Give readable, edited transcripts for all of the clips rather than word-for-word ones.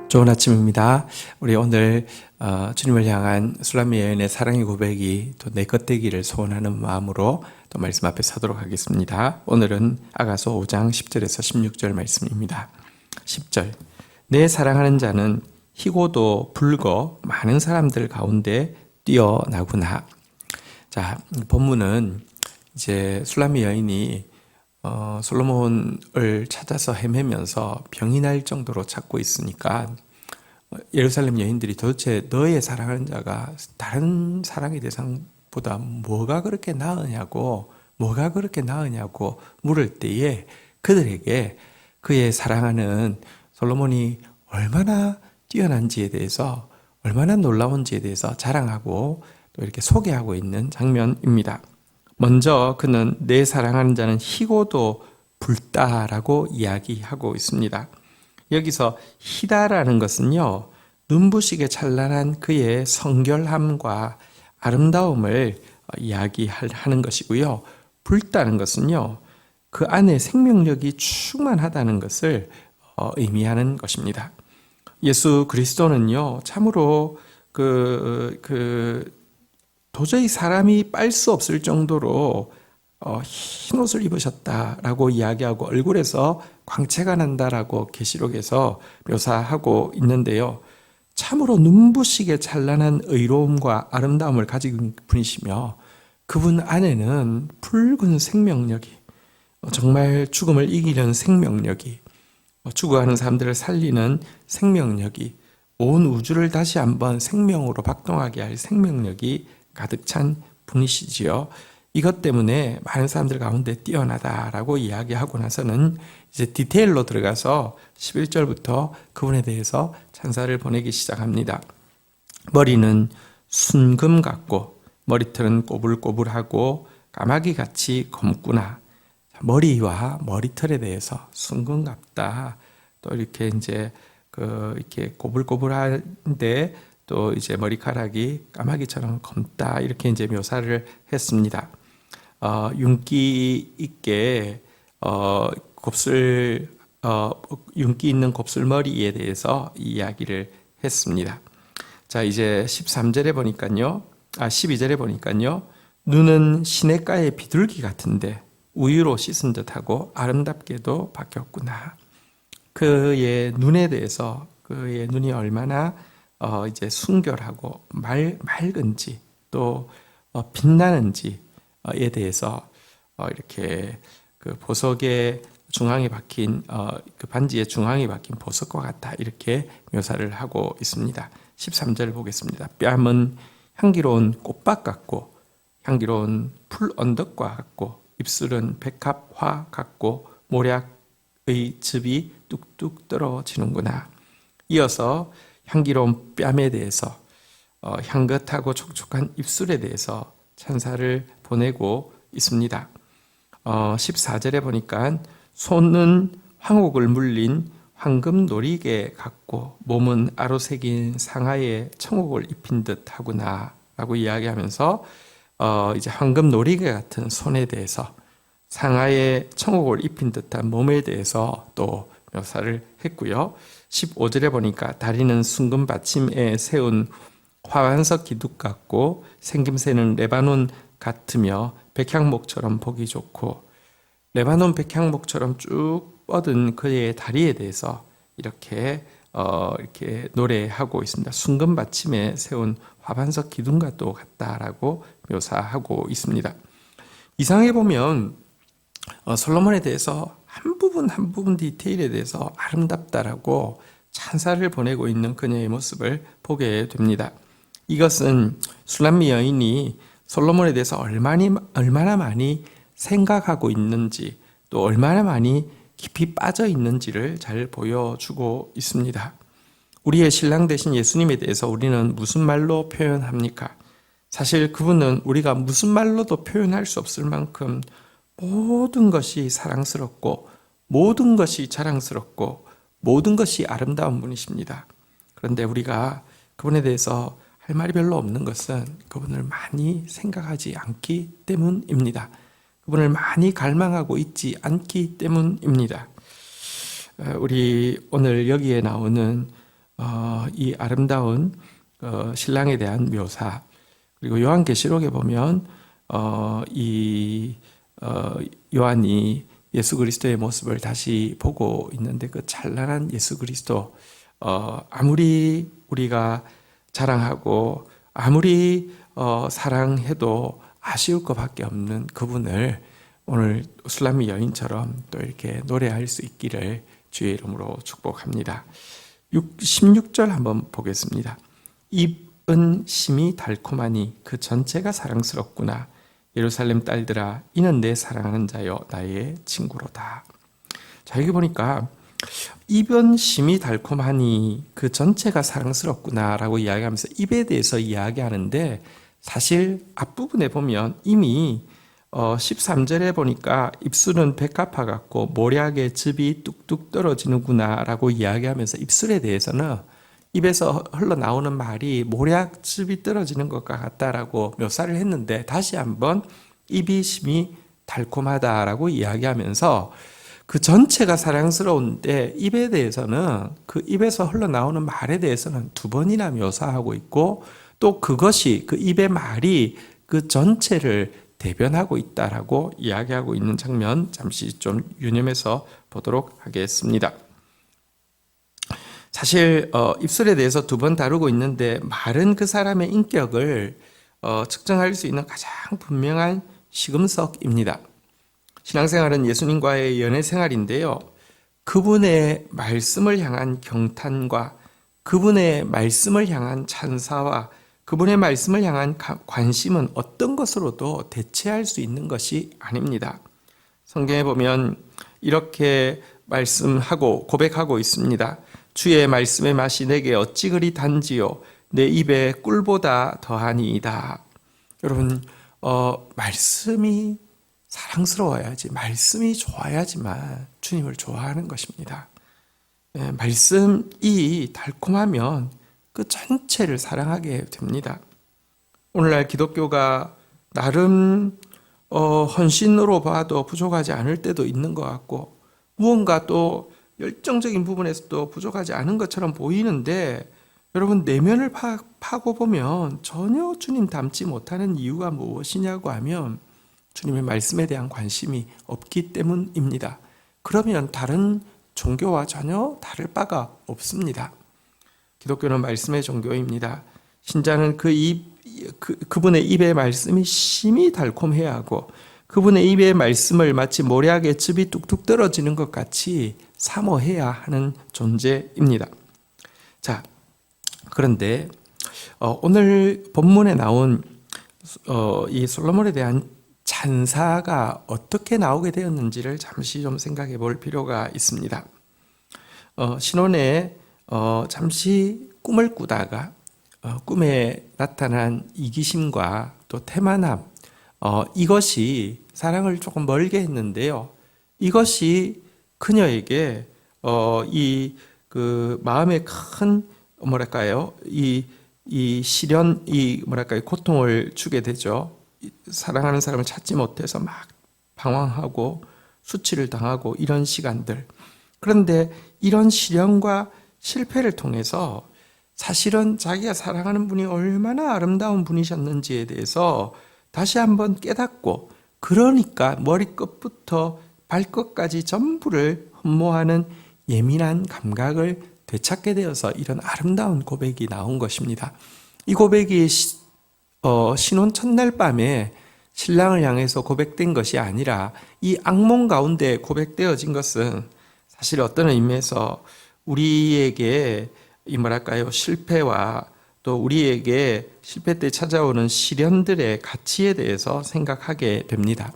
좋은 아침입니다. 우리 오늘 주님을 향한 술람미 여인의 사랑의 고백이 또 내 것 되기를 소원하는 마음으로 또 말씀 앞에 서도록 하겠습니다. 오늘은 아가서 5장 10절에서 16절 말씀입니다. 10절 내 사랑하는 자는 희고도 붉어 많은 사람들 가운데 뛰어나구나. 자, 본문은 이제 술람미 여인이 솔로몬을 찾아서 헤매면서 병이 날 정도로 찾고 있으니까 예루살렘 여인들이 도대체 너의 사랑하는 자가 다른 사랑의 대상보다 뭐가 그렇게 나으냐고 물을 때에 그들에게 그의 사랑하는 솔로몬이 얼마나 뛰어난지에 대해서, 얼마나 놀라운지에 대해서 자랑하고 또 이렇게 소개하고 있는 장면입니다. 먼저 그는 내 사랑하는 자는 희고도 붉다라고 이야기하고 있습니다. 여기서 희다라는 것은요, 눈부시게 찬란한 그의 성결함과 아름다움을 이야기하는 것이고요. 붉다는 것은요, 그 안에 생명력이 충만하다는 것을 의미하는 것입니다. 예수 그리스도는요, 참으로 도저히 사람이 빨 수 없을 정도로 흰 옷을 입으셨다라고 이야기하고 얼굴에서 광채가 난다라고 계시록에서 묘사하고 있는데요. 참으로 눈부시게 찬란한 의로움과 아름다움을 가진 분이시며 그분 안에는 붉은 생명력이, 정말 죽음을 이기려는 생명력이, 죽어가는 사람들을 살리는 생명력이, 온 우주를 다시 한번 생명으로 박동하게 할 생명력이 가득 찬 분이시지요. 이것 때문에 많은 사람들 가운데 뛰어나다라고 이야기하고 나서는 이제 디테일로 들어가서 11절부터 그분에 대해서 찬사를 보내기 시작합니다. 머리는 순금 같고 머리털은 꼬불꼬불하고 까마귀같이 검구나. 머리와 머리털에 대해서 순금 같다. 또 이렇게 이제 이렇게 꼬불꼬불한데 또 이제 머리카락이 까마귀처럼 검다, 이렇게 이제 묘사를 했습니다. 윤기 있게 윤기 있는 곱슬머리에 대해서 이야기를 했습니다. 자, 이제 13절에 보니까요, 12절에 보니까요, 눈은 시냇가의 비둘기 같은데 우유로 씻은 듯하고 아름답게도 바뀌었구나. 그의 눈에 대해서, 그의 눈이 얼마나 이제 순결하고 맑은지 또 빛나는지에 대해서 이렇게 그 보석의 중앙에 박힌 그 반지의 중앙에 박힌 보석과 같다, 이렇게 묘사를 하고 있습니다. 13절 보겠습니다. 뺨은 향기로운 꽃밭 같고 향기로운 풀 언덕과 같고 입술은 백합화 같고 모략의 즙이 뚝뚝 떨어지는구나. 이어서 향기로운 뺨에 대해서, 향긋하고 촉촉한 입술에 대해서 찬사를 보내고 있습니다. 14절에 보니까 손은 황옥을 물린 황금 놀이개 같고 몸은 아로새긴 상아에 청옥을 입힌 듯 하구나 라고 이야기하면서 이제 황금 놀이개 같은 손에 대해서, 상아에 청옥을 입힌 듯한 몸에 대해서 또 묘사를 했고요. 15절에 보니까 다리는 순금 받침에 세운 화환석 기둥 같고 생김새는 레바논 같으며 백향목처럼 보기 좋고, 레바논 백향목처럼 쭉 뻗은 그의 다리에 대해서 이렇게 노래하고 있습니다. 순금 받침에 세운 화환석 기둥과 또 같다라고 묘사하고 있습니다. 이상해 보면 솔로몬에 대해서 한 부분 디테일에 대해서 아름답다라고 찬사를 보내고 있는 그녀의 모습을 보게 됩니다. 이것은 술람미 여인이 솔로몬에 대해서 얼마나 많이 생각하고 있는지, 또 얼마나 많이 깊이 빠져 있는지를 잘 보여주고 있습니다. 우리의 신랑 되신 예수님에 대해서 우리는 무슨 말로 표현합니까? 사실 그분은 우리가 무슨 말로도 표현할 수 없을 만큼 모든 것이 사랑스럽고 모든 것이 자랑스럽고 모든 것이 아름다운 분이십니다. 그런데 우리가 그분에 대해서 할 말이 별로 없는 것은 그분을 많이 생각하지 않기 때문입니다. 그분을 많이 갈망하고 있지 않기 때문입니다. 우리 오늘 여기에 나오는 이 아름다운 신랑에 대한 묘사, 그리고 요한계시록에 보면 요한이 예수 그리스도의 모습을 다시 보고 있는데 그 찬란한 예수 그리스도, 아무리 우리가 자랑하고 아무리 사랑해도 아쉬울 것밖에 없는 그분을 오늘 술람미 여인처럼 또 이렇게 노래할 수 있기를 주의 이름으로 축복합니다. 16절 한번 보겠습니다. 입은 심이 달콤하니 그 전체가 사랑스럽구나. 예루살렘 딸들아, 이는 내 사랑하는 자여 나의 친구로다. 자, 여기 보니까 입은 심이 달콤하니 그 전체가 사랑스럽구나 라고 이야기하면서 입에 대해서 이야기하는데, 사실 앞부분에 보면 이미 13절에 보니까 입술은 백합화 같고 모략의 즙이 뚝뚝 떨어지는구나 라고 이야기하면서 입술에 대해서는 입에서 흘러나오는 말이 모략즙이 떨어지는 것과 같다라고 묘사를 했는데, 다시 한번 입이 심이 달콤하다라고 이야기하면서 그 전체가 사랑스러운데 입에 대해서는, 그 입에서 흘러나오는 말에 대해서는 두 번이나 묘사하고 있고, 또 그것이, 그 입의 말이 그 전체를 대변하고 있다라고 이야기하고 있는 장면, 잠시 좀 유념해서 보도록 하겠습니다. 사실 입술에 대해서 두 번 다루고 있는데, 말은 그 사람의 인격을 측정할 수 있는 가장 분명한 시금석입니다. 신앙생활은 예수님과의 연애생활인데요, 그분의 말씀을 향한 경탄과 그분의 말씀을 향한 찬사와 그분의 말씀을 향한 관심은 어떤 것으로도 대체할 수 있는 것이 아닙니다. 성경에 보면 이렇게 말씀하고 고백하고 있습니다. 주의 말씀의 맛이 내게 어찌 그리 단지요, 내 입에 꿀보다 더하니이다. 여러분, 말씀이 사랑스러워야지, 말씀이 좋아야지만 주님을 좋아하는 것입니다. 말씀이 달콤하면 그 전체를 사랑하게 됩니다. 오늘날 기독교가 나름 헌신으로 봐도 부족하지 않을 때도 있는 것 같고, 무언가 또 열정적인 부분에서도 부족하지 않은 것처럼 보이는데, 여러분 내면을 파고 보면 전혀 주님 닮지 못하는 이유가 무엇이냐고 하면 주님의 말씀에 대한 관심이 없기 때문입니다. 그러면 다른 종교와 전혀 다를 바가 없습니다. 기독교는 말씀의 종교입니다. 신자는 그분의 입의 말씀이 심히 달콤해야 하고, 그분의 입의 말씀을 마치 모략의 즙이 뚝뚝 떨어지는 것 같이 사모해야 하는 존재입니다. 자, 그런데 오늘 본문에 나온 이 솔로몬에 대한 찬사가 어떻게 나오게 되었는지를 잠시 좀 생각해 볼 필요가 있습니다. 신혼에 잠시 꿈을 꾸다가 꿈에 나타난 이기심과 또 태만함, 이것이 사랑을 조금 멀게 했는데요, 이것이 그녀에게 그 마음에 큰 시련, 고통을 주게 되죠. 사랑하는 사람을 찾지 못해서 막 방황하고 수치를 당하고 이런 시간들. 그런데 이런 시련과 실패를 통해서 사실은 자기가 사랑하는 분이 얼마나 아름다운 분이셨는지에 대해서 다시 한번 깨닫고, 그러니까 머리끝부터 발끝까지 전부를 흠모하는 예민한 감각을 되찾게 되어서 이런 아름다운 고백이 나온 것입니다. 이 고백이 신혼 첫날 밤에 신랑을 향해서 고백된 것이 아니라 이 악몽 가운데 고백되어진 것은 사실 어떤 의미에서 우리에게 실패와 또 우리에게 실패 때 찾아오는 시련들의 가치에 대해서 생각하게 됩니다.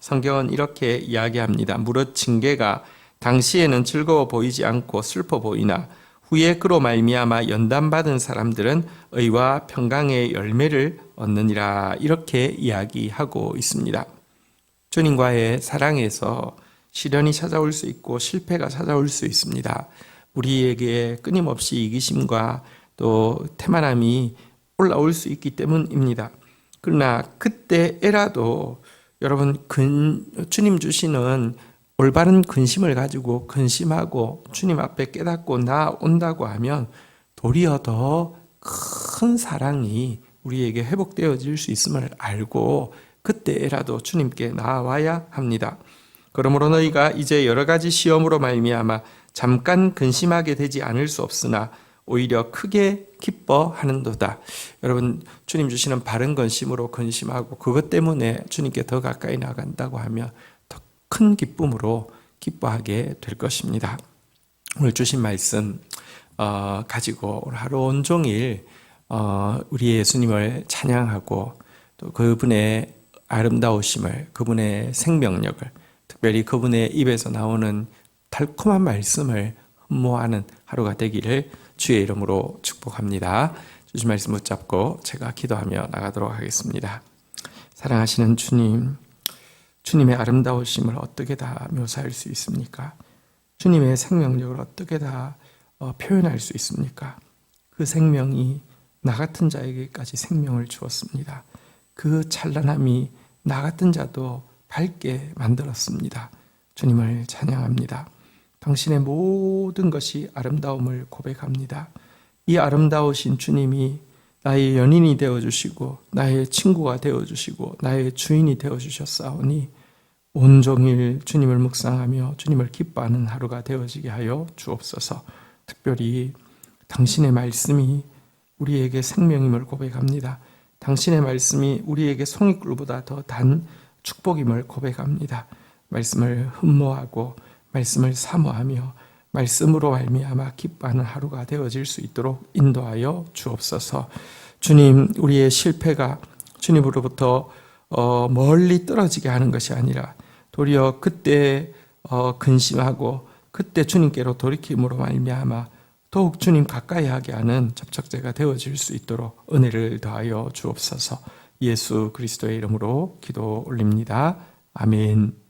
성경은 이렇게 이야기합니다. 무릇 징계가 당시에는 즐거워 보이지 않고 슬퍼 보이나 후에 그로 말미암아 연단받은 사람들은 의와 평강의 열매를 얻느니라. 이렇게 이야기하고 있습니다. 주님과의 사랑에서 시련이 찾아올 수 있고 실패가 찾아올 수 있습니다. 우리에게 끊임없이 이기심과 또 태만함이 올라올 수 있기 때문입니다. 그러나 그때에라도 여러분, 주님 주시는 올바른 근심을 가지고 근심하고 주님 앞에 깨닫고 나온다고 하면 도리어 더 큰 사랑이 우리에게 회복되어질 수 있음을 알고 그때라도 주님께 나아와야 합니다. 그러므로 너희가 이제 여러 가지 시험으로 말미암아 잠깐 근심하게 되지 않을 수 없으나 오히려 크게 기뻐하는도다. 여러분, 주님 주시는 바른 근심으로 근심하고 그것 때문에 주님께 더 가까이 나간다고 하면 더 큰 기쁨으로 기뻐하게 될 것입니다. 오늘 주신 말씀 가지고 오늘 하루 온종일 우리 예수님을 찬양하고 또 그분의 아름다우심을, 그분의 생명력을, 특별히 그분의 입에서 나오는 달콤한 말씀을 흠모하는 하루가 되기를 주의 이름으로 축복합니다. 주신 말씀 붙잡고 제가 기도하며 나가도록 하겠습니다. 사랑하시는 주님, 주님의 아름다우심을 어떻게 다 묘사할 수 있습니까? 주님의 생명력을 어떻게 다 표현할 수 있습니까? 그 생명이 나 같은 자에게까지 생명을 주었습니다. 그 찬란함이 나 같은 자도 밝게 만들었습니다. 주님을 찬양합니다. 당신의 모든 것이 아름다움을 고백합니다. 이 아름다우신 주님이 나의 연인이 되어주시고 나의 친구가 되어주시고 나의 주인이 되어주셨사오니 온종일 주님을 묵상하며 주님을 기뻐하는 하루가 되어지게 하여 주옵소서. 특별히 당신의 말씀이 우리에게 생명임을 고백합니다. 당신의 말씀이 우리에게 송이꿀보다 더 단 축복임을 고백합니다. 말씀을 흠모하고 말씀을 사모하며 말씀으로 말미암아 기뻐하는 하루가 되어질 수 있도록 인도하여 주옵소서. 주님, 우리의 실패가 주님으로부터 멀리 떨어지게 하는 것이 아니라 도리어 그때 근심하고 그때 주님께로 돌이킴으로 말미암아 더욱 주님 가까이 하게 하는 접촉제가 되어질 수 있도록 은혜를 더하여 주옵소서. 예수 그리스도의 이름으로 기도 올립니다. 아멘.